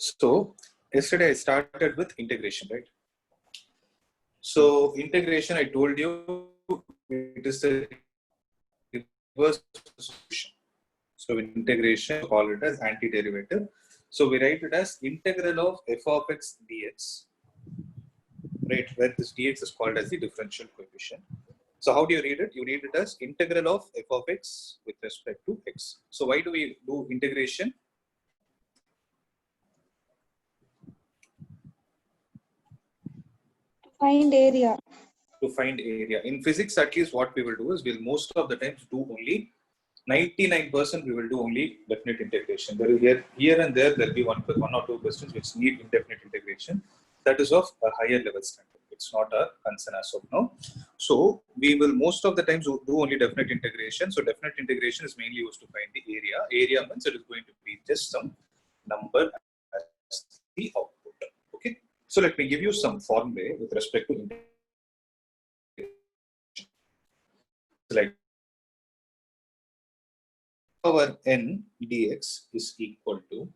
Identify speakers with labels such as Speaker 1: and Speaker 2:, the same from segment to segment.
Speaker 1: So yesterday I started with integration, right? So integration, I told you it is the reverse solution. So in integration, we call it as antiderivative. So we write it as integral of f of x dx, right? Where this dx is called as the differential coefficient. So how do you read it? You read it as integral of f of x with respect to x. So why do we do integration?
Speaker 2: Find area.
Speaker 1: To find area. In physics, at least what we will do is we'll most of the times do only 99% we will do only definite integration. There is here and there will be one or two questions which need indefinite integration. That is of a higher level standard. It's not a concern as of now. So we will most of the times do only definite integration. So definite integration is mainly used to find the area. Area means it is going to be just some number as the output. Okay. So let me give you some formulae with respect to integration. Like power n dx is equal to,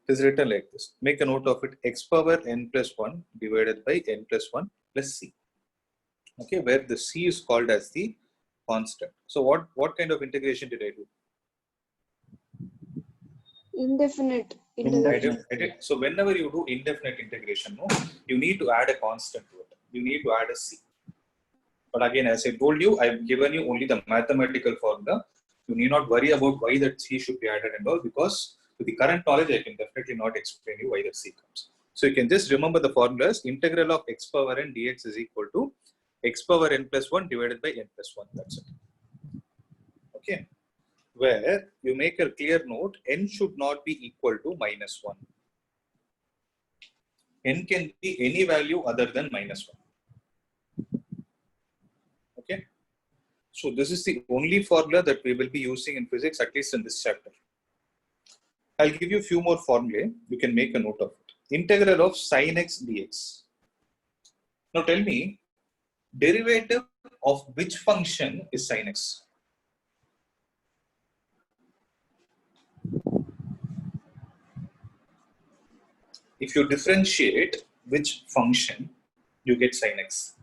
Speaker 1: it is written like this. Make a note of it. X power n plus 1 divided by n plus 1 plus c. Okay, where the c is called as the constant. So what kind of integration did I do?
Speaker 2: Indefinite.
Speaker 1: So whenever you do indefinite integration, no, you need to add a constant to it. You need to add a c. But again, as I told you, I've given you only the mathematical formula. You need not worry about why that c should be added and all, because with the current knowledge, I can definitely not explain you why that c comes. So you can just remember the formulas. Integral of x power n dx is equal to x power n plus 1 divided by n plus 1. That's it. Okay. Where you make a clear note, n should not be equal to minus 1. N can be any value other than minus 1. Okay. So this is the only formula that we will be using in physics, at least in this chapter. I'll give you a few more formulae. You can make a note of it. Integral of sin x dx. Now tell me, derivative of which function is sin x? If you differentiate which function, you get sin x.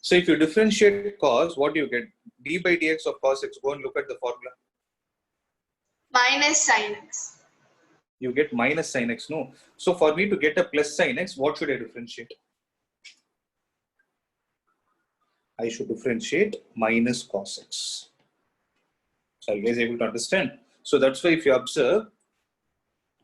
Speaker 1: So if you differentiate cos, what do you get? D by dx of cos x. Go and look at the formula.
Speaker 3: Minus sin x.
Speaker 1: You get minus sin x, no? So for me to get a plus sin x, what should I differentiate? I should differentiate minus cos x. So are you guys able to understand? So that's why if you observe,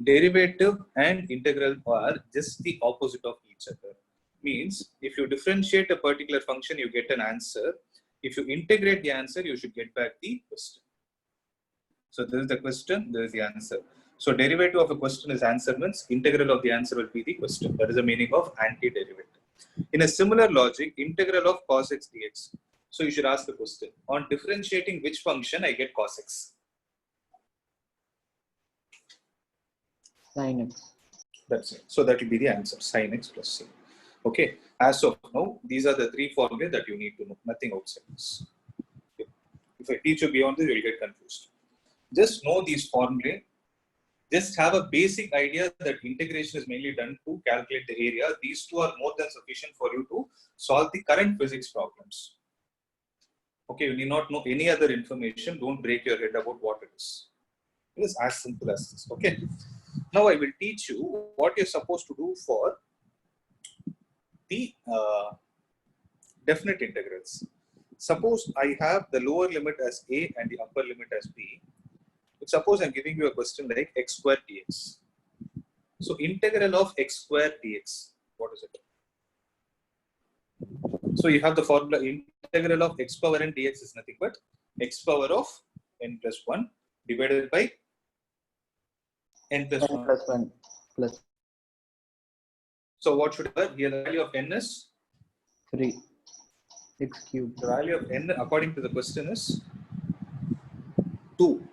Speaker 1: derivative and integral are just the opposite of each other. Means if you differentiate a particular function, you get an answer. If you integrate the answer, you should get back the question. So this is the question, this is the answer. So derivative of a question is answer, means integral of the answer will be the question. That is the meaning of antiderivative. In a similar logic, integral of cos x dx. So you should ask the question, on differentiating which function I get cos x?
Speaker 4: Sin x.
Speaker 1: That's it. So that will be the answer, sin x plus c. Okay. As of now, these are the three formulae that you need to know, nothing outside this. Okay. If I teach you beyond this, you will get confused. Just know these formulae. Just have a basic idea that integration is mainly done to calculate the area. These two are more than sufficient for you to solve the current physics problems. Okay, you need not know any other information. Don't break your head about what it is. It is as simple as this. Okay. Now I will teach you what you're supposed to do for the definite integrals. Suppose I have the lower limit as a and the upper limit as b. Suppose I'm giving you a question like x square dx. So integral of x square dx, what is it? So you have the formula, integral of x power n dx is nothing but x power of n plus 1 divided by n plus 1.
Speaker 4: Plus 1 plus
Speaker 1: So what should I have? Here the value of n is
Speaker 4: 3 x cubed.
Speaker 1: The value of n according to the question is 2.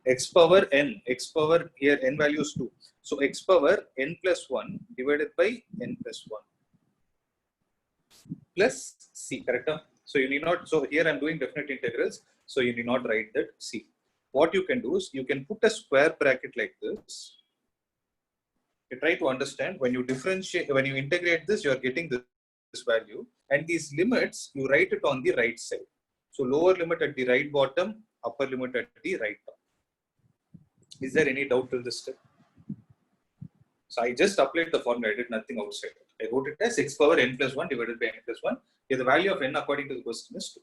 Speaker 1: X power n, x power here n value is 2. So x power n plus 1 divided by n plus 1 plus c, correct? So you need not, so here I'm doing definite integrals, so you need not write that c. what you can do is you can put a square bracket like this. You try to understand when you differentiate, when you integrate this, you are getting this value, and these limits you write it on the right side. So lower limit at the right bottom, upper limit at the right top. Is there any doubt till this step? So I just applied the formula. I did nothing outside. I wrote it as x power n plus 1 divided by n plus 1. Here the value of n according to the question is 2.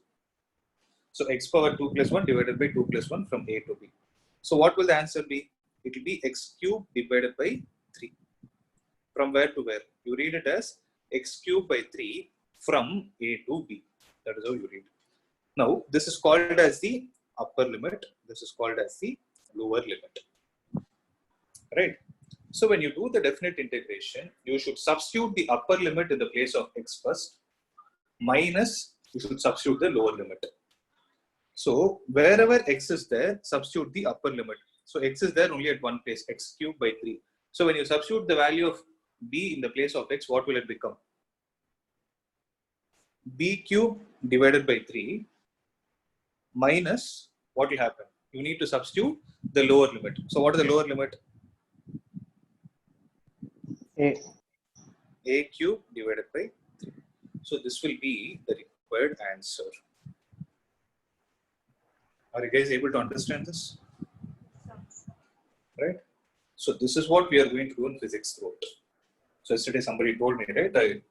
Speaker 1: So x power 2 plus 1 divided by 2 plus 1 from a to b. So what will the answer be? It will be x cube divided by 3. From where to where? You read it as x cube by 3 from a to b. That is how you read it. Now this is called as the upper limit. This is called as the lower limit. Right? So when you do the definite integration, you should substitute the upper limit in the place of x first, minus you should substitute the lower limit. So wherever x is there, substitute the upper limit. So x is there only at one place, x cubed by 3. So when you substitute the value of b in the place of x, what will it become? B cube divided by 3 minus, what will happen? You need to substitute the lower limit. So what is the lower limit? A cube divided by 3. So this will be the required answer. Are you guys able to understand this? Right? So this is what we are going to do in physics throughout. So yesterday somebody told me, right,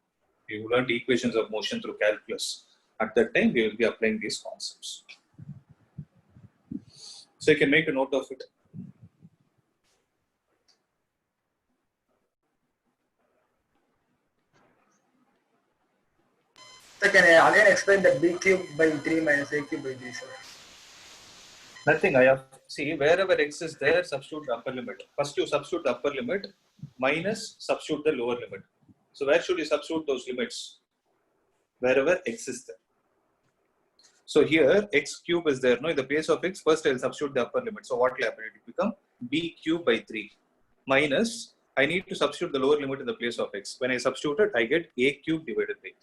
Speaker 1: you learned equations of motion through calculus. At that time, we will be applying these concepts. So you can make a note of it.
Speaker 3: So can I again explain that b cube by 3 minus a cube by 3, sir?
Speaker 1: Nothing. I have see wherever x is there, substitute the upper limit. First you substitute the upper limit minus substitute the lower limit. So where should you substitute those limits? Wherever x is there. So here x cube is there. No, in the place of x, first I will substitute the upper limit. So what will happen? It will become b cube by 3 minus. I need to substitute the lower limit in the place of x. When I substitute it, I get a cube divided by 3.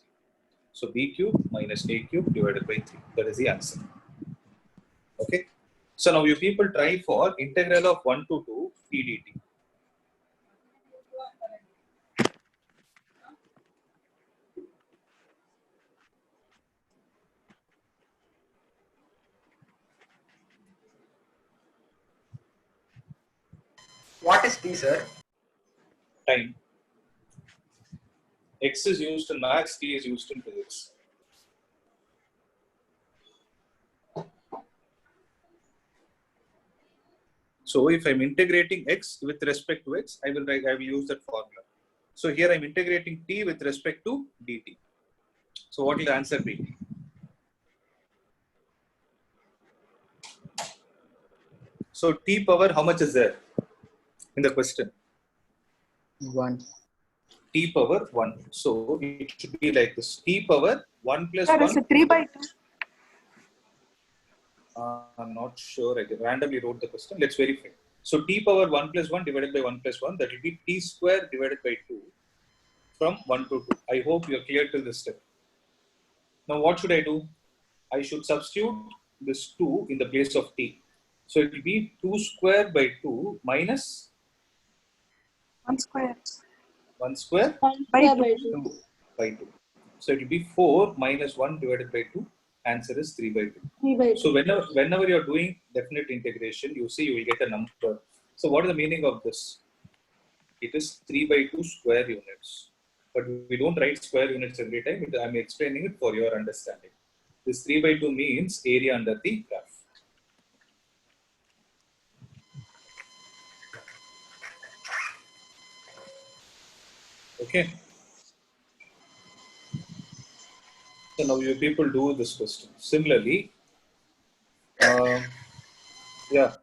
Speaker 1: So b cube minus a cube divided by 3. That is the answer. Okay. So now you people try for integral of 1 to 2 t dt.
Speaker 3: What is t, sir?
Speaker 1: Time. X is used in maths, t is used in physics. So if I'm integrating x with respect to x, I will use that formula. So here I'm integrating t with respect to dt. So what will the answer be? So t power, how much is there in the question?
Speaker 4: 1.
Speaker 1: T power 1. So it should be like this. T power 1 plus
Speaker 2: Sir,
Speaker 1: 1.
Speaker 2: it's a 3 by 2.
Speaker 1: I'm not sure. I randomly wrote the question. Let's verify. So t power 1 plus 1 divided by 1 plus 1, that will be t square divided by 2 from 1 to 2. I hope you're clear till this step. Now what should I do? I should substitute this 2 in the place of t. So it will be 2 square by 2 minus
Speaker 2: 1 square.
Speaker 1: 1 square
Speaker 2: 1 by 2.
Speaker 1: 2 by 2. So it will be 4 minus 1 divided by 2. Answer is 3 by 2.
Speaker 2: 3 by 2.
Speaker 1: So whenever you're doing definite integration, you see you will get a number. So what is the meaning of this? It is 3 by 2 square units. But we don't write square units every time. I'm explaining it for your understanding. This 3 by 2 means area under the graph. Okay. So now you people do this question. Similarly, yeah.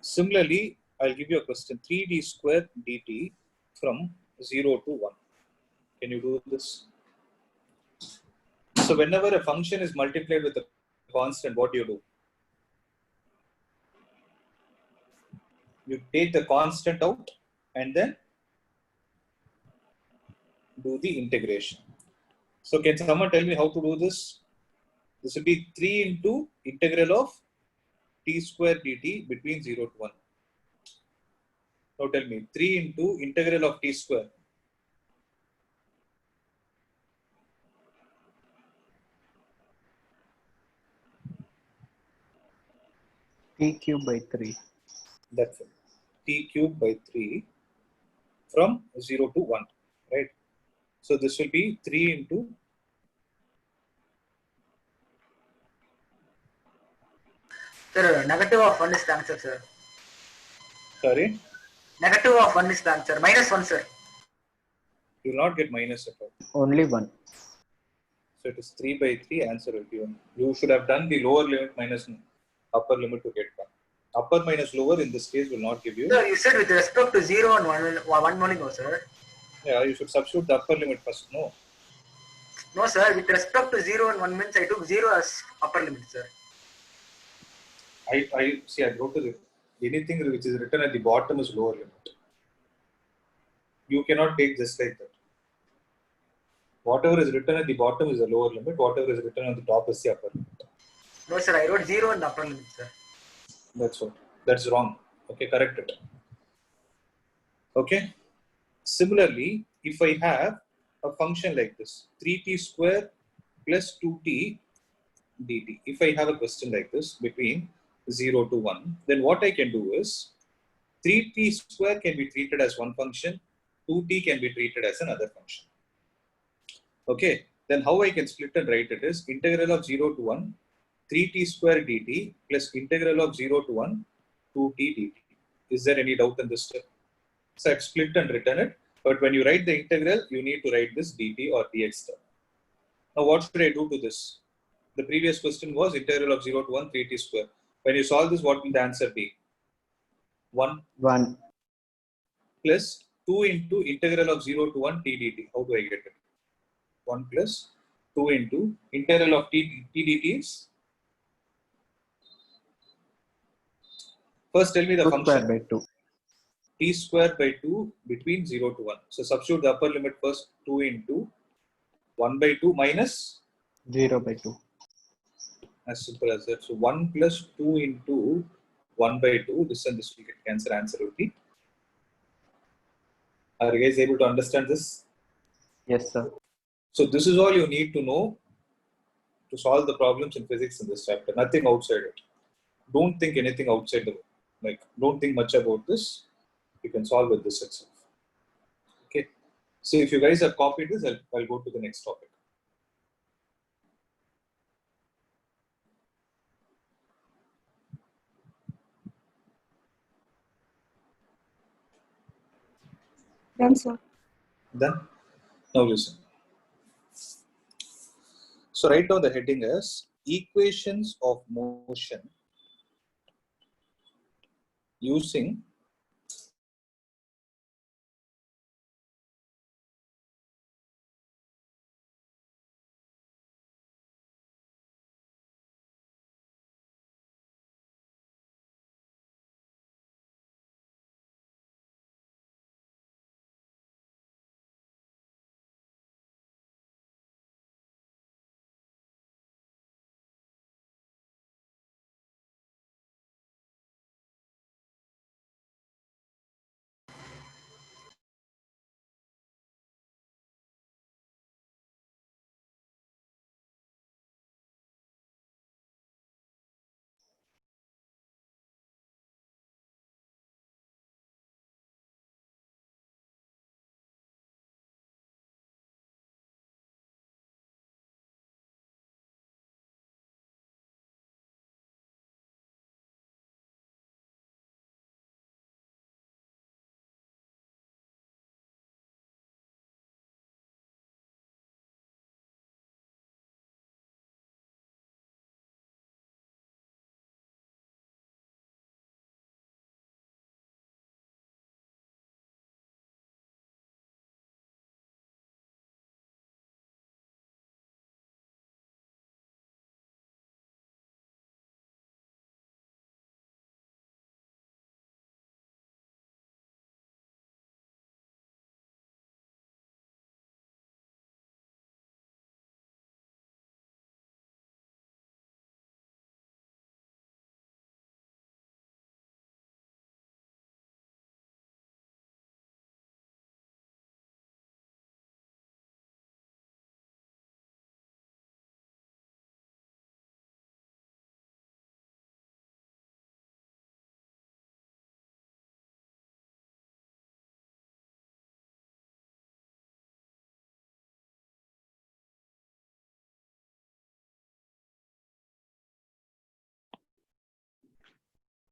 Speaker 1: Similarly, I'll give you a question. 3d square dt from 0 to 1. Can you do this? So whenever a function is multiplied with a constant, what do? You take the constant out and then do the integration. So can someone tell me how to do this? This will be 3 into integral of t square dt between 0 to 1. Now tell me, 3 into integral of t square.
Speaker 4: T cube by 3.
Speaker 1: That's it. T cube by 3 from 0 to 1, right? So this will be 3 into,
Speaker 3: Sir, negative of 1 is the answer, sir.
Speaker 1: sorry,
Speaker 3: Negative of 1 is the answer. Minus 1, sir.
Speaker 1: you will not get minus at all.
Speaker 4: Only 1.
Speaker 1: So it is 3 by 3, answer will be 1. You should have done the lower limit minus upper limit to get 1. Upper minus lower in this case will not give you.
Speaker 3: Sir, you said with respect to 0 and 1 only, no, sir.
Speaker 1: Yeah, you should substitute the upper limit first. No.
Speaker 3: No, sir. With respect to 0 and 1 means I took 0 as upper limit, sir.
Speaker 1: I see, I wrote it. Anything which is written at the bottom is lower limit. You cannot take just like that. Whatever is written at the bottom is the lower limit. Whatever is written on the top is the upper limit.
Speaker 3: No, sir. I wrote 0 and upper limit, sir.
Speaker 1: That's what. That's wrong. Okay, correct it. Okay. Similarly, if I have a function like this, 3t square plus 2t dt. If I have a question like this between 0 to 1, then what I can do is 3t square can be treated as one function, 2t can be treated as another function. Okay, then how I can split and write it is integral of 0 to 1, 3t square dt plus integral of 0 to 1, 2t dt. Is there any doubt in this step? So I've split and written it, but when you write the integral, you need to write this dt or dx term. Now what should I do to this? The previous question was integral of 0 to 1, 3t square. When you solve this, what will the answer be? 1
Speaker 4: 1.
Speaker 1: plus 2 into integral of 0 to 1 t dt. How do I get it? 1 plus 2 into integral of t dt is? First tell me the
Speaker 4: 2
Speaker 1: function.
Speaker 4: square by 2.
Speaker 1: T square by 2 between 0 to 1. So substitute the upper limit first, 2 into 1 by 2 minus
Speaker 4: 0 by 2.
Speaker 1: as simple as that. So 1 plus 2 into 1 by 2, this and this will get cancel, answer will be. Are you guys able to understand this?
Speaker 4: Yes, sir.
Speaker 1: So this is all you need to know to solve the problems in physics in this chapter. Nothing outside it. Don't think anything outside the, like, don't think much about this. You can solve with this itself. Okay. So if you guys have copied this, I'll go to the next topic.
Speaker 2: Done, sir.
Speaker 1: Done? Now listen. So write down the heading as equations of motion using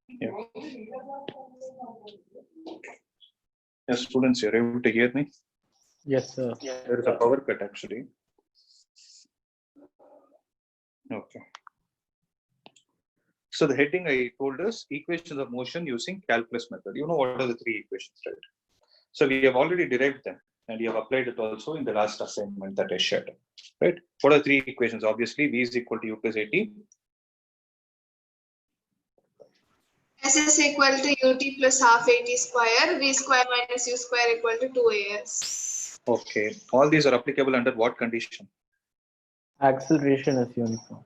Speaker 1: Yeah. Yes, students, you're able to hear me?
Speaker 4: Yes, sir.
Speaker 1: There is a power cut actually. Okay. So the heading I told us equations of motion using calculus method. You know what are the three equations, right? So we have already derived them and you have applied it also in the last assignment that I shared, right? What are three equations? Obviously, V is equal to U plus AT.
Speaker 2: S is equal to ut plus half at square, v square minus u square equal to 2as.
Speaker 1: Okay. All these are applicable under what condition?
Speaker 4: Acceleration is uniform.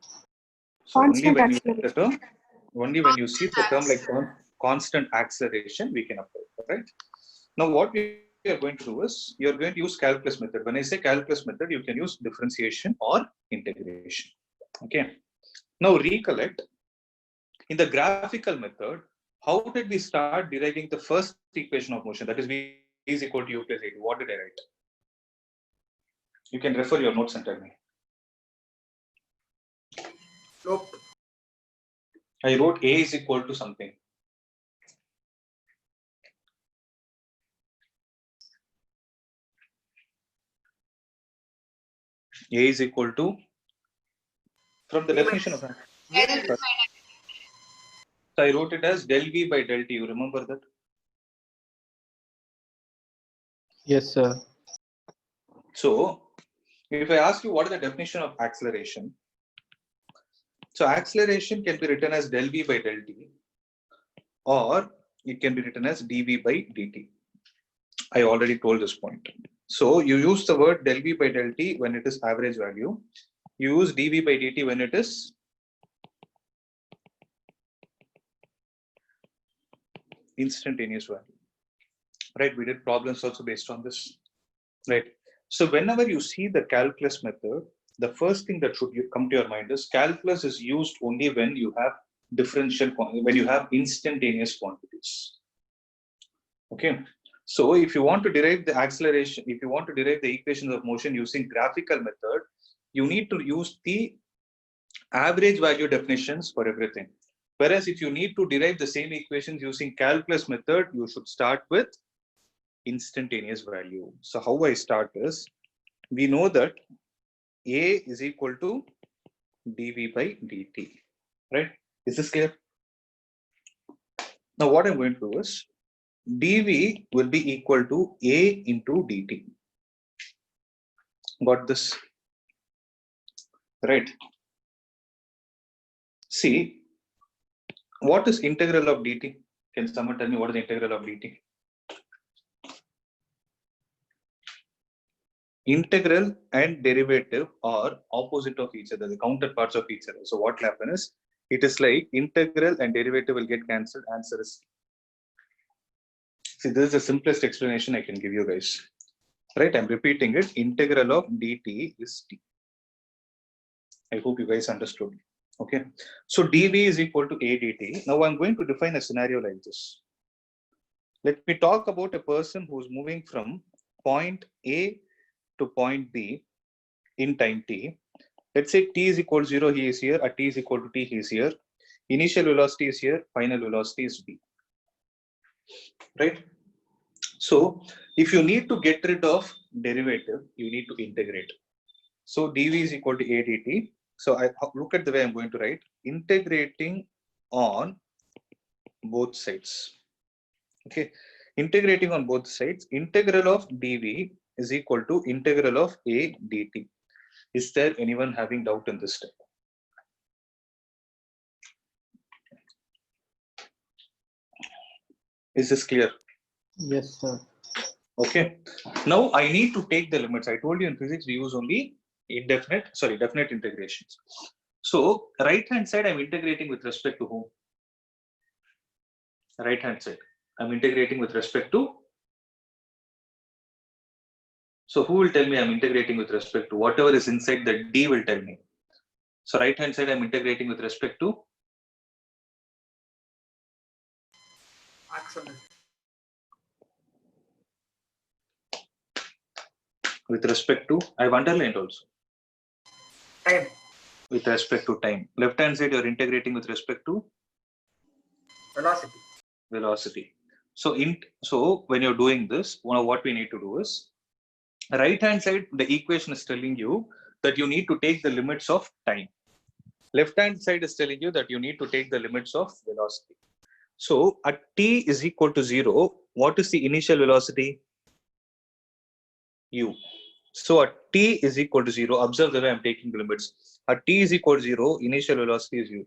Speaker 1: So
Speaker 2: Constant acceleration.
Speaker 1: only when you see the term like constant acceleration, we can apply, right? Now, what we are going to do is, you're going to use calculus method. When I say calculus method, you can use differentiation or integration. Okay. Now, recollect, in the graphical method, how did we start deriving the first equation of motion? That is, V is equal to U plus AT. What did I write? You can refer your notes and tell me.
Speaker 3: Slope.
Speaker 1: I wrote A is equal to something. A is equal to, from the definition of, so I wrote it as del V by del T. You remember that?
Speaker 4: Yes, sir.
Speaker 1: So, if I ask you what is the definition of acceleration, so acceleration can be written as del V by del T, or it can be written as dV by dt. I already told this point. So you use the word del V by del T when it is average value. You use dV by dt when it is instantaneous value. Right? We did problems also based on this. Right? So whenever you see the calculus method, the first thing that should come to your mind is calculus is used only when you have when you have instantaneous quantities. Okay. So if you want to derive the acceleration, if you want to derive the equations of motion using graphical method, you need to use the average value definitions for everything. Whereas if you need to derive the same equations using calculus method, you should start with instantaneous value. So how I start is, we know that A is equal to dV by dt, right? Is this clear? Now what I'm going to do is, dV will be equal to A into dt. Got this? Right. See, what is integral of dt? Can someone tell me what is the integral of dt? Integral and derivative are opposite of each other, the counterparts of each other. So what will happen is, it is like integral and derivative will get cancelled. Answer is, see, this is the simplest explanation I can give you guys. Right? I'm repeating it. Integral of dt is t. I hope you guys understood. Okay. So dv is equal to a dt. Now I'm going to define a scenario like this. Let me talk about a person who's moving from point A to point B in time t. Let's say t is equal to 0, he is here. At t is equal to t, he is here. Initial velocity is here. Final velocity is b. Right? So if you need to get rid of derivative, you need to integrate. So dv is equal to a dt. So I look at the way I'm going to write, integrating on both sides. Okay, integrating on both sides, integral of dv is equal to integral of a dt. Is there anyone having doubt in this step? Is this clear?
Speaker 4: Yes, sir.
Speaker 1: Okay. Now I need to take the limits. I told you in physics we use only definite integrations. So right hand side I'm integrating with respect to whom? Right hand side I'm integrating with respect to. So who will tell me I'm integrating with respect to? Whatever is inside the d will tell me. So right hand side I'm integrating with respect to.
Speaker 3: Axle.
Speaker 1: With respect to, I've underlined also.
Speaker 3: Time.
Speaker 1: With respect to time. Left hand side you're integrating with respect to.
Speaker 3: Velocity.
Speaker 1: Velocity. So when you're doing this, what we need to do is, right hand side, the equation is telling you that you need to take the limits of time. Left hand side is telling you that you need to take the limits of velocity. So at t is equal to 0, what is the initial velocity? U. So at t is equal to 0, observe the way I'm taking the limits. At t is equal to 0, initial velocity is u.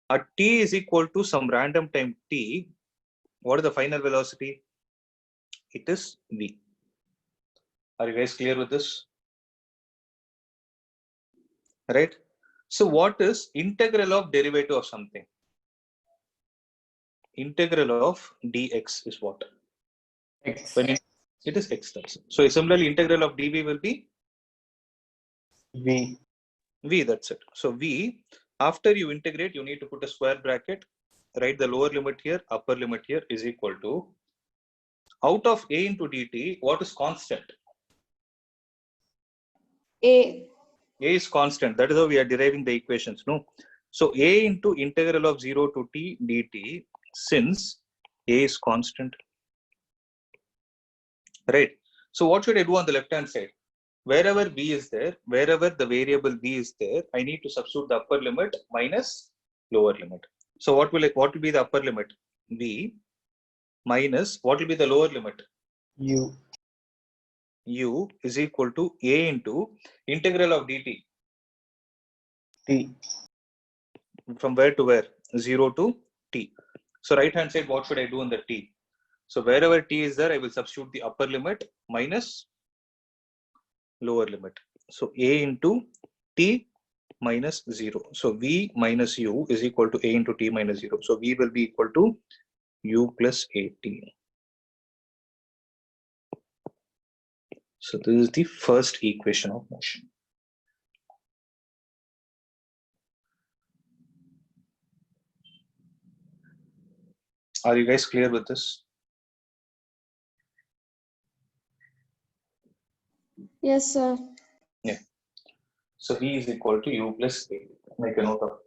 Speaker 1: At t is equal to some random time t, what is the final velocity? It is v. Are you guys clear with this? Right? So what is integral of derivative of something? Integral of dx is what?
Speaker 4: X.
Speaker 1: When it is x. So similarly, integral of dv will be
Speaker 4: V.
Speaker 1: v, that's it. So v, after you integrate, you need to put a square bracket, write the lower limit here, upper limit here is equal to, out of a into dt, what is constant?
Speaker 2: A.
Speaker 1: A is constant. That is how we are deriving the equations, no? So a into integral of 0 to t dt, since a is constant. Right? So what should I do on the left hand side? Wherever b is there, wherever the variable b is there, I need to substitute the upper limit minus lower limit. So what will be the upper limit? B minus, what will be the lower limit?
Speaker 4: U.
Speaker 1: U is equal to a into integral of dt.
Speaker 4: T.
Speaker 1: From where to where? 0 to t. So right hand side, what should I do on the t? So wherever t is there, I will substitute the upper limit minus lower limit. So a into t minus 0. So v minus u is equal to a into t minus 0. So v will be equal to u plus at. So this is the first equation of motion. Are you guys clear with this?
Speaker 2: Yes, sir.
Speaker 1: Yeah. So v is equal to u plus a. Make a note of it.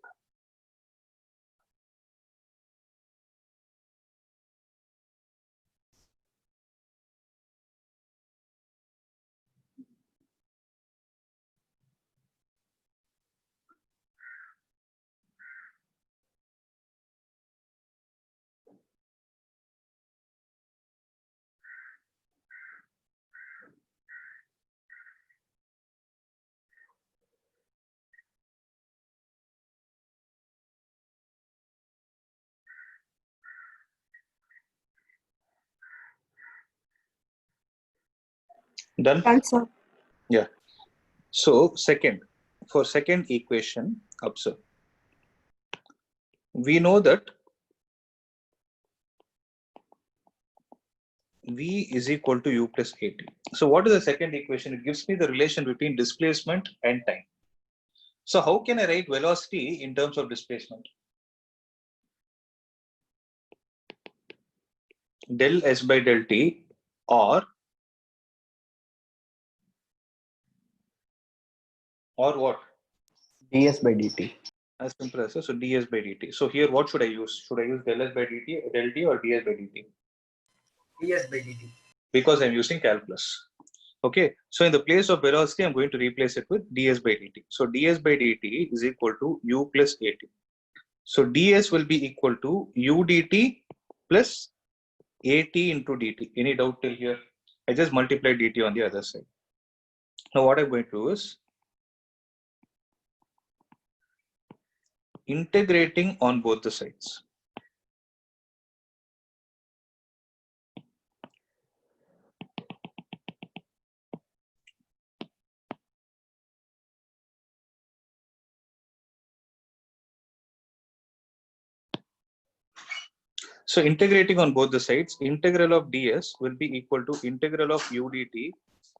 Speaker 1: Done?
Speaker 2: Sir.
Speaker 1: Yeah. So for second equation, observe. We know that v is equal to u plus at. So what is the second equation? It gives me the relation between displacement and time. So how can I write velocity in terms of displacement? Del s by del t, or what?
Speaker 4: ds by dt.
Speaker 1: As simple as this. So ds by dt. So here what should I use? Should I use del s by dt, del t, or ds by dt?
Speaker 3: ds by dt.
Speaker 1: Because I'm using calculus. Okay. So in the place of velocity, I'm going to replace it with ds by dt. So ds by dt is equal to u plus at. So ds will be equal to u dt plus at into dt. Any doubt till here? I just multiply dt on the other side. Now what I'm going to do is integrating on both the sides. So integrating on both the sides, integral of ds will be equal to integral of u dt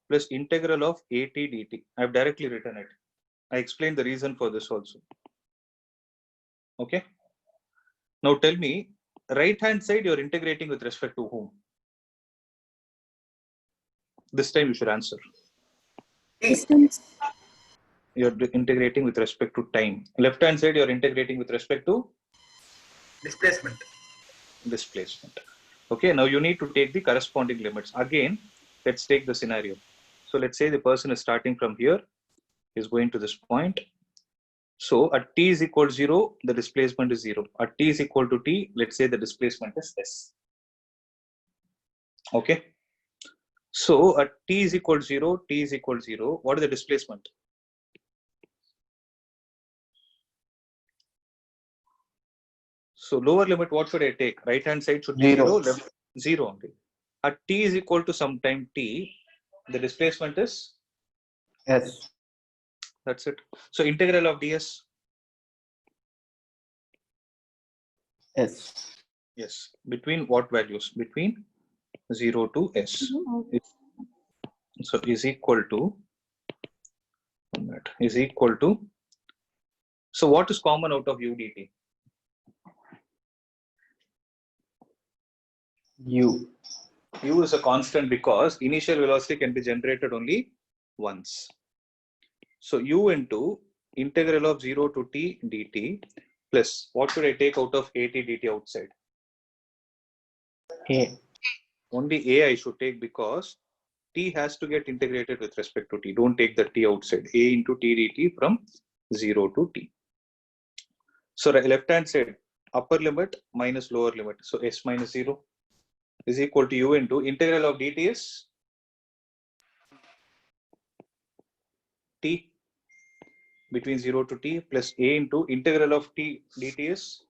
Speaker 1: plus integral of at dt. I have directly written it. I explained the reason for this also. Okay. Now tell me, right hand side you're integrating with respect to whom? This time you should answer.
Speaker 2: Distance.
Speaker 1: You're integrating with respect to time. Left hand side you're integrating with respect to
Speaker 3: Displacement.
Speaker 1: displacement. Okay, now you need to take the corresponding limits. Again, let's take the scenario. So let's say the person is starting from here, is going to this point. So at t is equal to 0, the displacement is 0. At t is equal to t, let's say the displacement is s. Okay. So at t is equal to 0, t is equal to 0, what is the displacement? So lower limit, what should I take? Right hand side should be 0, left 0 only. At t is equal to some time t, the displacement is
Speaker 4: S.
Speaker 1: That's it. So integral of ds.
Speaker 4: S.
Speaker 1: Yes. Between what values? Between 0 to s. So is equal to, is equal to, so what is common out of u dt?
Speaker 4: U.
Speaker 1: U is a constant because initial velocity can be generated only once. So u into integral of 0 to t dt plus what should I take out of at dt outside?
Speaker 4: A.
Speaker 1: Only a I should take because t has to get integrated with respect to t. Don't take the t outside. A into t dt from 0 to t. So left hand side, upper limit minus lower limit. So s minus 0 is equal to u into integral of dt is t between 0 to t plus a into integral of t dt is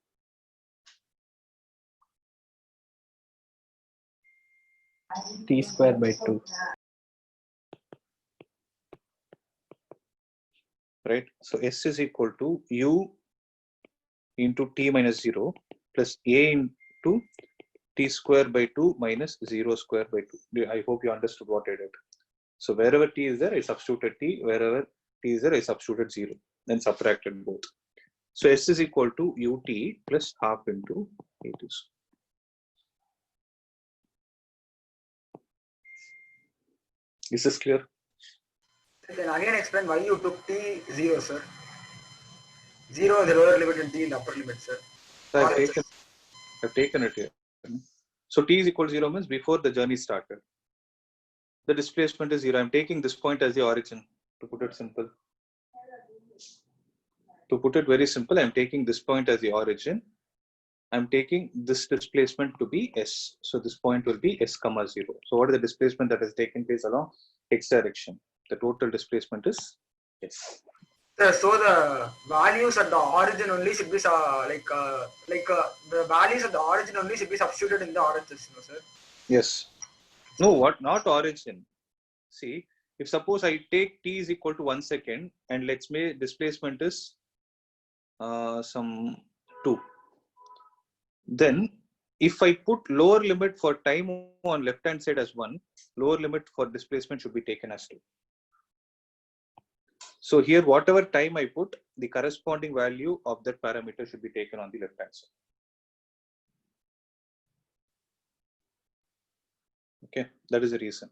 Speaker 4: T square by 2.
Speaker 1: right. So s is equal to u into t minus 0 plus a into t square by 2 minus 0 square by 2. I hope you understood what I did. So wherever t is there, I substituted t. Wherever t is there, I substituted 0. Then subtracted both. So s is equal to ut plus half into at. Is this clear?
Speaker 3: Then again explain why you took t 0, sir. 0 the lower limit and t in the upper limit, sir.
Speaker 1: So I've taken it here. So t is equal to 0 means before the journey started. The displacement is 0. I'm taking this point as the origin, to put it simple. To put it very simple, I'm taking this point as the origin. I'm taking this displacement to be s. So this point will be s comma 0. So what is the displacement that has taken place along x direction? The total displacement is s.
Speaker 3: Sir, so the values at the origin only should be the values at the origin only should be substituted in the origin, no, sir?
Speaker 1: Yes. No, what? Not origin. See, if suppose I take t is equal to 1 second and let's say displacement is some 2. Then if I put lower limit for time on left hand side as 1, lower limit for displacement should be taken as 2. So here whatever time I put, the corresponding value of that parameter should be taken on the left hand side. Okay, that is the reason.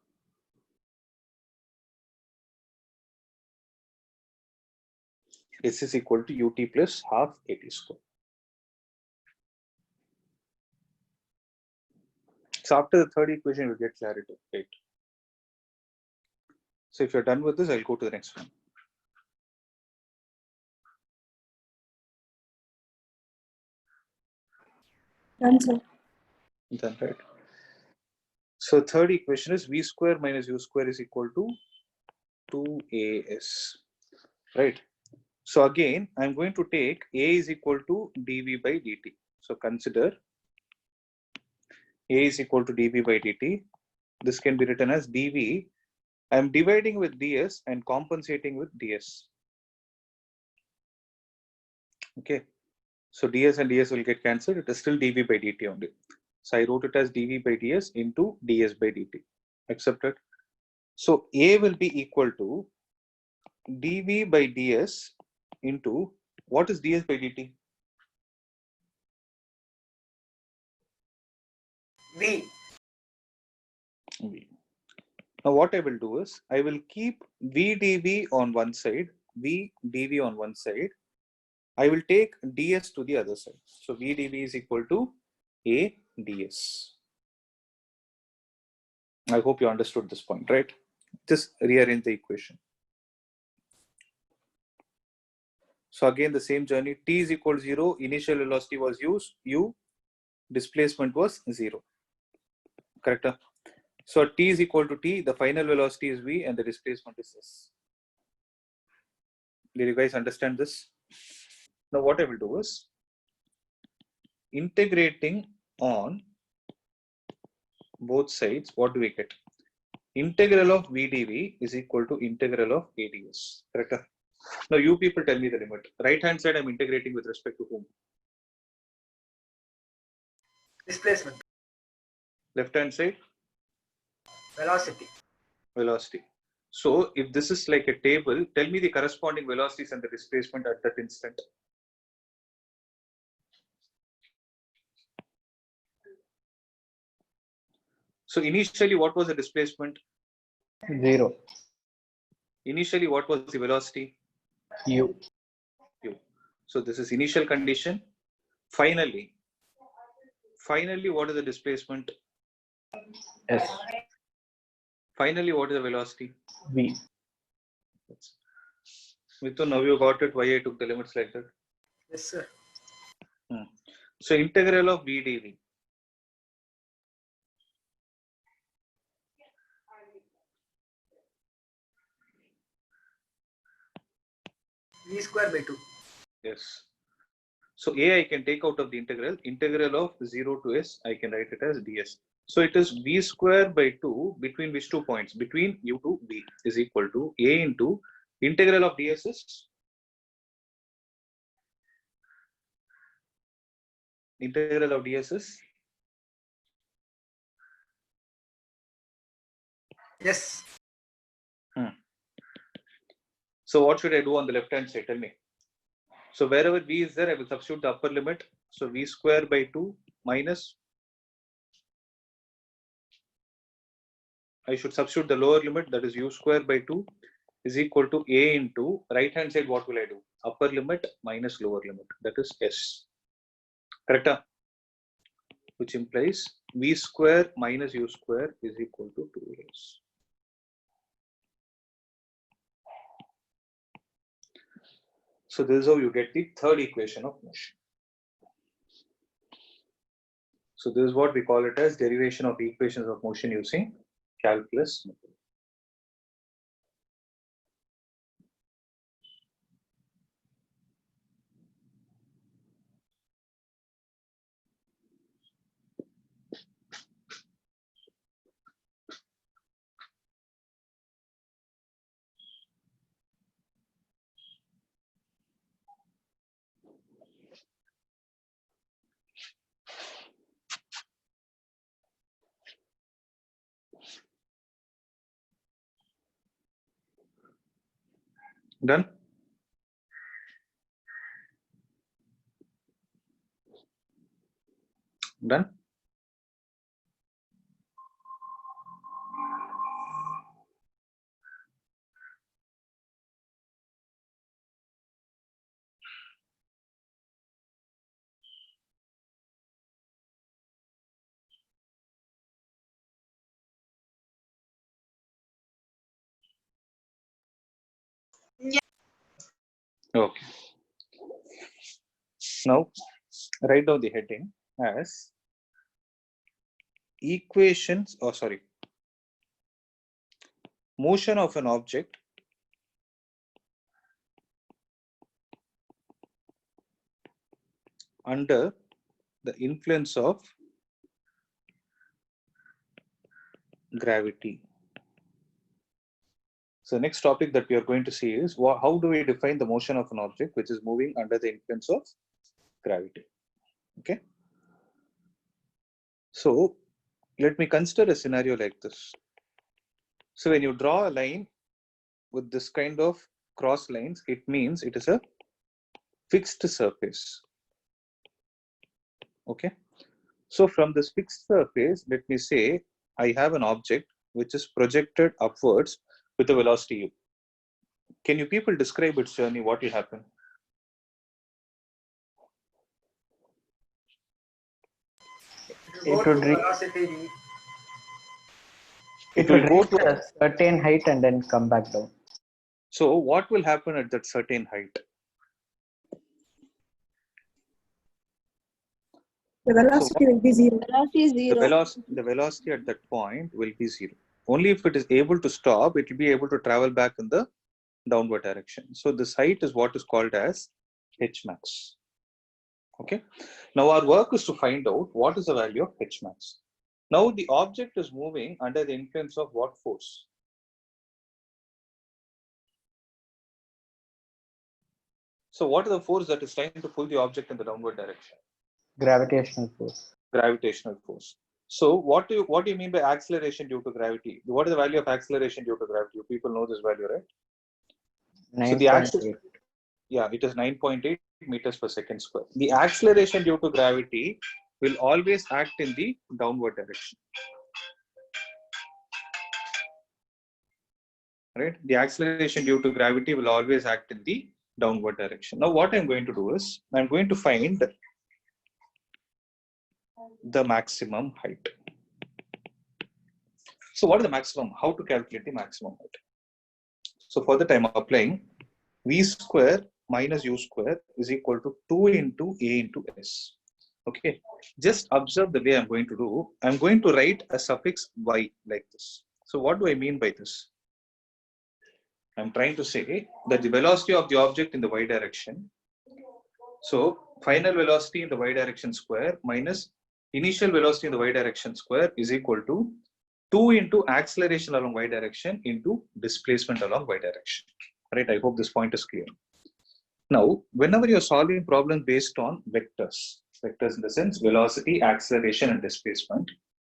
Speaker 1: S is equal to ut plus half at square. So after the third equation, you'll get clarity. Right. So if you're done with this, I'll go to the next one.
Speaker 5: Done, sir.
Speaker 1: Done, right? So third equation is v square minus u square is equal to 2as. Right. So again, I'm going to take a is equal to dv by dt. So consider a is equal to dv by dt. This can be written as dv. I'm dividing with ds and compensating with ds. Okay. So ds and ds will get cancelled. It is still dv by dt only. So I wrote it as dv by ds into ds by dt. Accepted? So a will be equal to dv by ds into, what is ds by dt?
Speaker 3: V.
Speaker 1: Now what I will do is, I will keep v dv on one side, v dv on one side. I will take ds to the other side. So v dv is equal to a ds. I hope you understood this point, right? Just rearrange the equation. So again, the same journey, t is equal to 0, initial velocity was u, displacement was 0. Correct? So t is equal to t, the final velocity is v, and the displacement is s. Did you guys understand this? Now what I will do is integrating on both sides. What do we get? Integral of v dv is equal to integral of a ds. Correct? Now you people tell me the limit. Right hand side I'm integrating with respect to whom?
Speaker 3: Displacement.
Speaker 1: Left hand side?
Speaker 3: Velocity.
Speaker 1: Velocity. So if this is like a table, tell me the corresponding velocities and the displacement at that instant. So initially, what was the displacement?
Speaker 4: 0.
Speaker 1: Initially, what was the velocity?
Speaker 4: U.
Speaker 1: U. So this is initial condition. Finally, what is the displacement?
Speaker 4: S.
Speaker 1: Finally, what is the velocity?
Speaker 4: V.
Speaker 1: Mithun, now you got it why I took the limits like that.
Speaker 3: Yes, sir.
Speaker 1: So integral of v dv.
Speaker 3: V square by 2.
Speaker 1: Yes. So a I can take out of the integral. Integral of 0 to s, I can write it as ds. So it is v square by 2 between which 2 points? Between u to v is equal to a into integral of ds is integral of ds is
Speaker 3: Yes.
Speaker 1: So what should I do on the left hand side? Tell me. So wherever v is there, I will substitute the upper limit. So v square by 2 minus, I should substitute the lower limit, that is u square by 2 is equal to a into right hand side. What will I do? Upper limit minus lower limit, that is s. Correct? Which implies v square minus u square is equal to 2s. So this is how you get the third equation of motion. So this is what we call it as derivation of equations of motion using calculus method. Done? Done?
Speaker 2: Yeah.
Speaker 1: Okay. Now write down the heading as equations, or sorry, motion of an object under the influence of gravity. So next topic that we are going to see is how do we define the motion of an object which is moving under the influence of gravity. Okay. So let me consider a scenario like this. So when you draw a line with this kind of cross lines, it means it is a fixed surface. Okay. So from this fixed surface, let me say I have an object which is projected upwards with a velocity u. Can you people describe its journey? What will happen?
Speaker 3: go
Speaker 4: It
Speaker 3: to
Speaker 4: would reach,
Speaker 3: velocity v.
Speaker 4: it
Speaker 1: will
Speaker 4: would
Speaker 1: go
Speaker 4: reach
Speaker 1: to.
Speaker 4: a certain height and then come back down.
Speaker 1: So what will happen at that certain height?
Speaker 5: The velocity will be 0.
Speaker 6: Velocity is
Speaker 1: The
Speaker 6: 0.
Speaker 1: velocity at that point will be 0. Only if it is able to stop, it will be able to travel back in the downward direction. So this height is what is called as h max. Okay. Now our work is to find out what is the value of h max. Now the object is moving under the influence of what force? So what is the force that is trying to pull the object in the downward direction?
Speaker 4: Gravitational force.
Speaker 1: Gravitational force. So what do you mean by acceleration due to gravity? What is the value of acceleration due to gravity? You people know this value, right? So the
Speaker 4: 9.8.
Speaker 1: yeah, it is 9.8 meters per second square. The acceleration due to gravity will always act in the downward direction. Right? The acceleration due to gravity will always act in the downward direction. Now what I'm going to do is I'm going to find the maximum height. So what is the maximum? How to calculate the maximum height? So for that I'm applying v square minus u square is equal to 2 into a into s. Okay, just observe the way I'm going to do. I'm going to write a suffix y like this. So what do I mean by this? I'm trying to say that the velocity of the object in the y direction. So final velocity in the y direction square minus initial velocity in the y direction square is equal to 2 into acceleration along y direction into displacement along y direction. Right? I hope this point is clear. Now, whenever you're solving problems based on vectors in the sense velocity, acceleration, and displacement,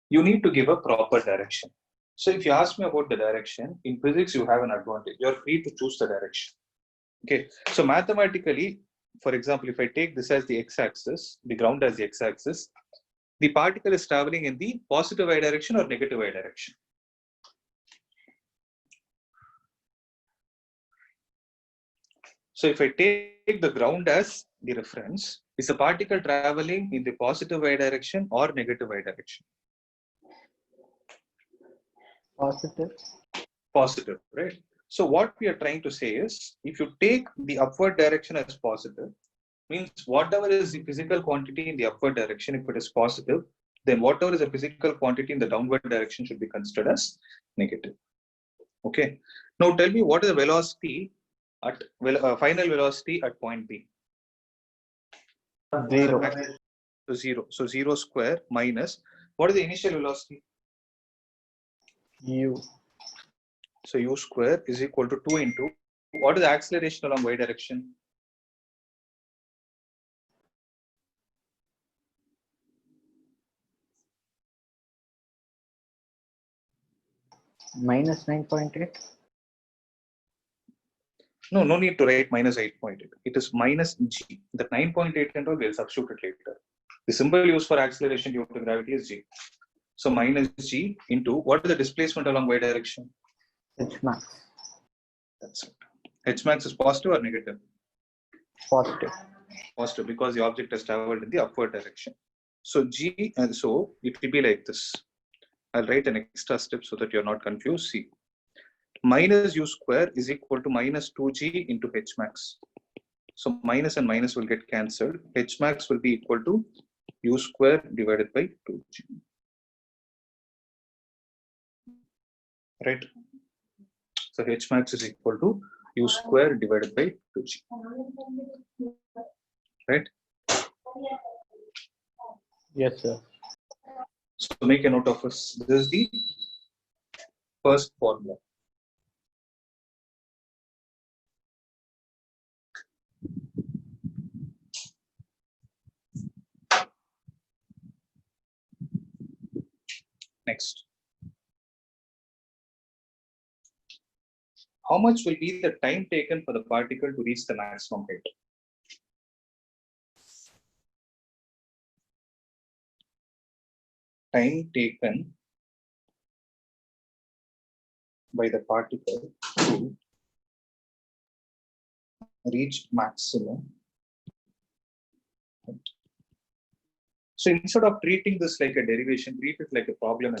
Speaker 1: you need to give a proper direction. So if you ask me about the direction, in physics, you have an advantage. You're free to choose the direction. Okay. So mathematically, for example, if I take this as the x-axis, the ground as the x-axis, the particle is traveling in the positive y direction or negative y direction. So if I take the ground as the reference, is the particle traveling in the positive y direction or negative y direction?
Speaker 4: Positive.
Speaker 1: Positive, right? So what we are trying to say is, if you take the upward direction as positive, means whatever is the physical quantity in the upward direction, if it is positive, then whatever is the physical quantity in the downward direction should be considered as negative. Okay. Now tell me what is the velocity at final velocity at point B?
Speaker 4: 0.
Speaker 1: So 0. So 0 square minus what is the initial velocity?
Speaker 4: U.
Speaker 1: So u square is equal to 2 into what is the acceleration along y direction?
Speaker 4: Minus 9.8.
Speaker 1: No, no need to write minus 8.8. It is minus g. That 9.8 and all we'll substitute it later. The symbol used for acceleration due to gravity is g. So minus g into what is the displacement along y direction?
Speaker 4: H max.
Speaker 1: That's it. H max is positive or negative?
Speaker 4: Positive.
Speaker 1: Positive because the object has traveled in the upward direction. So g, and so it will be like this. I'll write an extra step so that you're not confused. See, minus u square is equal to minus 2g into h max. So minus and minus will get cancelled. H max will be equal to u square divided by 2g. Right? So h max is equal to u square divided by 2g. Right?
Speaker 4: Yes, sir.
Speaker 1: So make a note of this. This is the first formula. Next. How much will be the time taken for the particle to reach the maximum height? Time taken by the particle to reach maximum height. So instead of treating this like a derivation, treat it like a problem.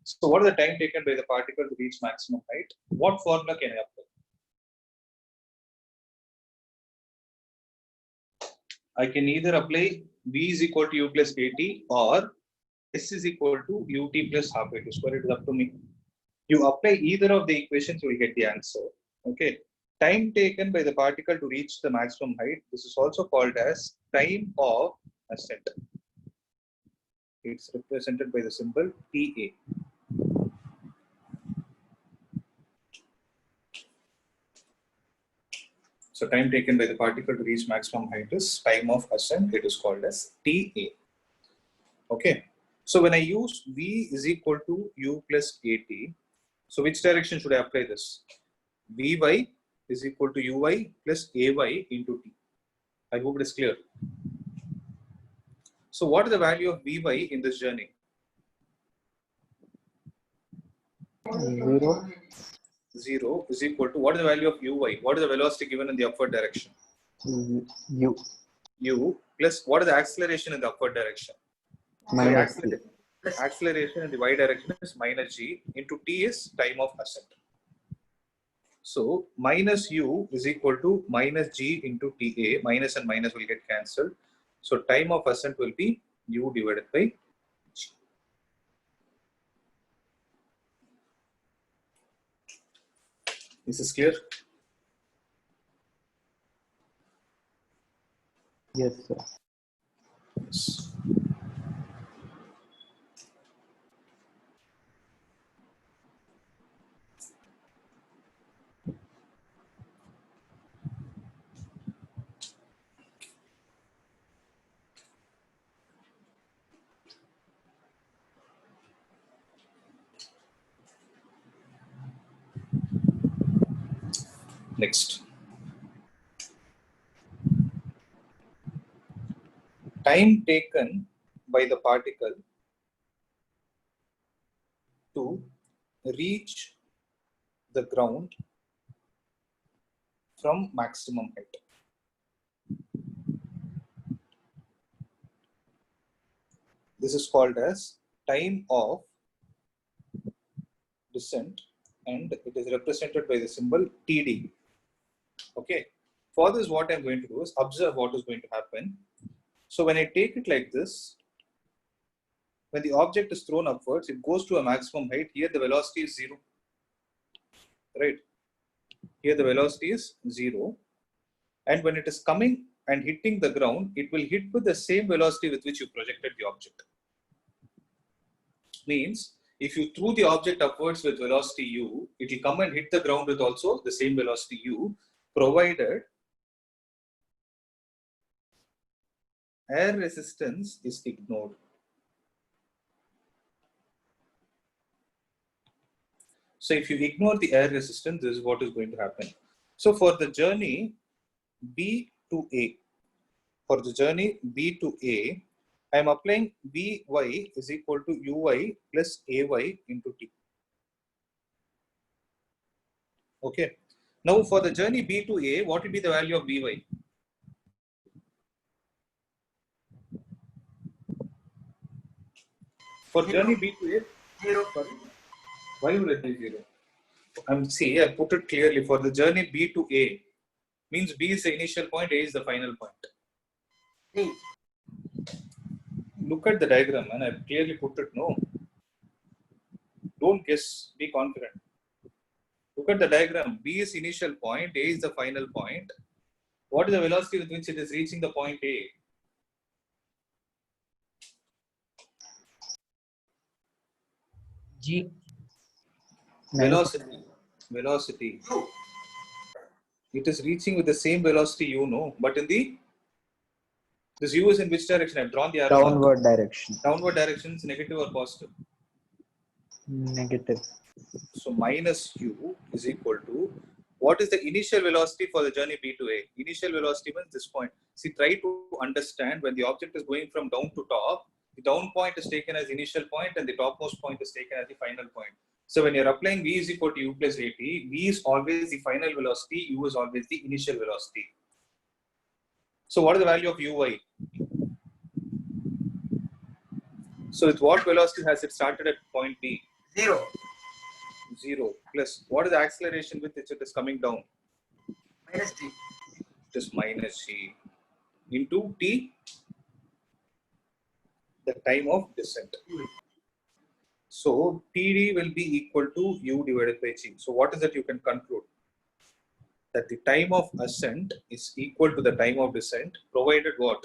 Speaker 1: So what is the time taken by the particle to reach maximum height? What formula can I apply? I can either apply V is equal to U plus AT or S is equal to UT plus half AT square. It is up to me. You apply either of the equations, you will get the answer. Okay. Time taken by the particle to reach the maximum height. This is also called as time of ascent. It's represented by the symbol TA. So time taken by the particle to reach maximum height is time of ascent. It is called as TA. Okay. So when I use V is equal to U plus AT, so which direction should I apply this? Vy is equal to Uy plus Ay into T. I hope it is clear. So what is the value of Vy in this journey?
Speaker 4: 0.
Speaker 1: 0 is equal to, what is the value of Uy? What is the velocity given in the upward direction?
Speaker 4: U.
Speaker 1: U plus, what is the acceleration in the upward direction?
Speaker 4: Minus
Speaker 1: So
Speaker 4: T.
Speaker 1: acceleration in the y direction is minus g into t is time of ascent. So minus u is equal to minus g into ta. Minus and minus will get cancelled. So time of ascent will be u divided by g. Is this clear?
Speaker 4: Yes, sir.
Speaker 1: Yes. Next. Time taken by the particle to reach the ground from maximum height. This is called as time of descent and it is represented by the symbol TD. Okay. For this, what I'm going to do is observe what is going to happen. So when I take it like this, when the object is thrown upwards, it goes to a maximum height. Here the velocity is 0. Right? Here the velocity is 0. And when it is coming and hitting the ground, it will hit with the same velocity with which you projected the object. Means, if you threw the object upwards with velocity u, it will come and hit the ground with also the same velocity u, provided air resistance is ignored. So if you ignore the air resistance, this is what is going to happen. So for the journey B to A, I am applying Vy is equal to Uy plus Ay into T. Okay. Now for the journey B to A, what will be the value of Vy? For journey B to A,
Speaker 3: 0.
Speaker 1: sorry, why will it be 0? See, I put it clearly. For the journey B to A, means B is the initial point, A is the final point.
Speaker 3: D.
Speaker 1: Look at the diagram, and I've clearly put it. No, don't guess. Be confident. Look at the diagram. B is initial point, A is the final point. What is the velocity with which it is reaching the point A?
Speaker 3: G.
Speaker 1: Velocity. Velocity.
Speaker 3: U.
Speaker 1: It is reaching with the same velocity you know, but in the this U is in which direction? I've drawn the arrow.
Speaker 4: Downward direction.
Speaker 1: Downward direction is negative or positive?
Speaker 4: Negative.
Speaker 1: So minus U is equal to what is the initial velocity for the journey B to A? Initial velocity means this point. See, try to understand when the object is going from down to top, the down point is taken as initial point and the topmost point is taken as the final point. So when you're applying V is equal to U plus AT, V is always the final velocity, U is always the initial velocity. So what is the value of Uy? So with what velocity has it started at point B?
Speaker 3: 0.
Speaker 1: 0 plus what is the acceleration with which it is coming down?
Speaker 3: Minus t.
Speaker 1: It is minus g into t, the time of descent. So TD will be equal to u divided by g. So what is that you can conclude? That the time of ascent is equal to the time of descent, provided what?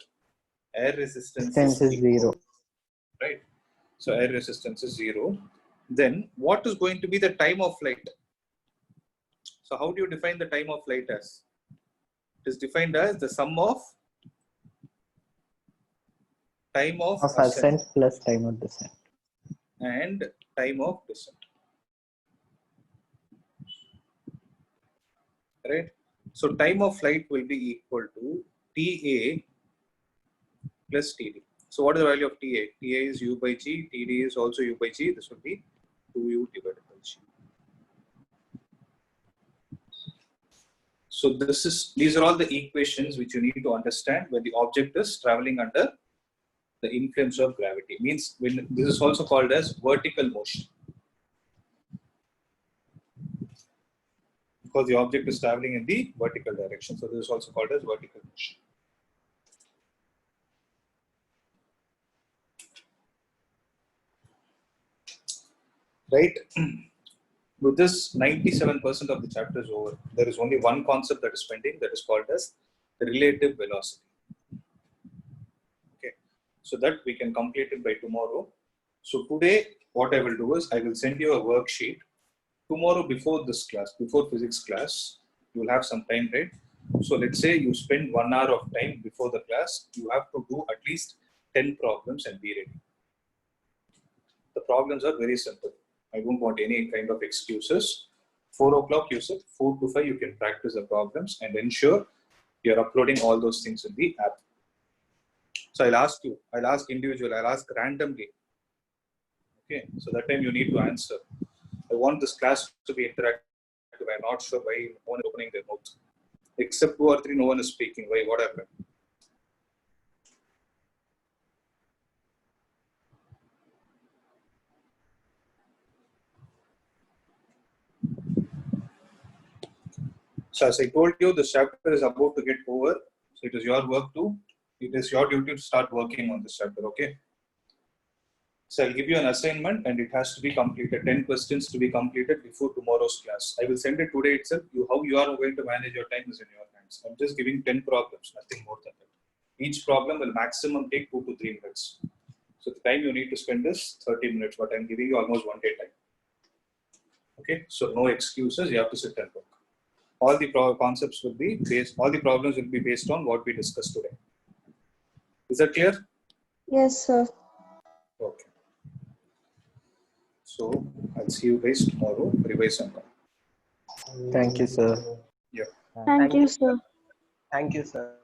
Speaker 1: Air resistance
Speaker 4: Distance is
Speaker 1: equal,
Speaker 4: 0.
Speaker 1: right? So air resistance is 0. Then what is going to be the time of flight? So how do you define the time of flight as? It is defined as the sum of time of
Speaker 4: Of ascent plus time of descent.
Speaker 1: and time of descent. Right? So time of flight will be equal to TA plus TD. So what is the value of TA? TA is u by g, TD is also u by g. This will be 2u divided by g. So these are all the equations which you need to understand when the object is traveling under the influence of gravity. Means when this is also called as vertical motion, because the object is traveling in the vertical direction. So this is also called as vertical motion. Right? With this, 97% of the chapter is over. There is only one concept that is pending, that is called as the relative velocity. Okay, so that we can complete it by tomorrow. So today, what I will do is I will send you a worksheet. Tomorrow before this class, before physics class, you will have some time, right? So let's say you spend 1 hour of time before the class, you have to do at least 10 problems and be ready. The problems are very simple. I don't want any kind of excuses. 4 o'clock, you said 4 to 5, you can practice the problems and ensure you're uploading all those things in the app. So I'll ask you, I'll ask individual, I'll ask randomly. Okay, so that time you need to answer. I want this class to be interactive. I'm not sure why no one is opening their mouth. Except 2 or 3, no one is speaking. Why? What happened? So as I told you, the chapter is about to get over. So it is your work to, it is your duty to start working on this chapter, okay? So I'll give you an assignment and it has to be completed. 10 questions to be completed before tomorrow's class. I will send it today itself. How you are going to manage your time is in your hands. I'm just giving 10 problems, nothing more than that. Each problem will maximum take 2 to 3 minutes. So the time you need to spend is 30 minutes, but I'm giving you almost 1 day time. Okay, so no excuses, you have to sit and work. All the concepts will be based, all the problems will be based on what we discussed today. Is that clear?
Speaker 5: Yes, sir.
Speaker 1: Okay. So I'll see you guys tomorrow. Revise and come.
Speaker 4: Thank you, sir.
Speaker 1: Yeah.
Speaker 5: Thank you, sir.
Speaker 4: Thank you, sir.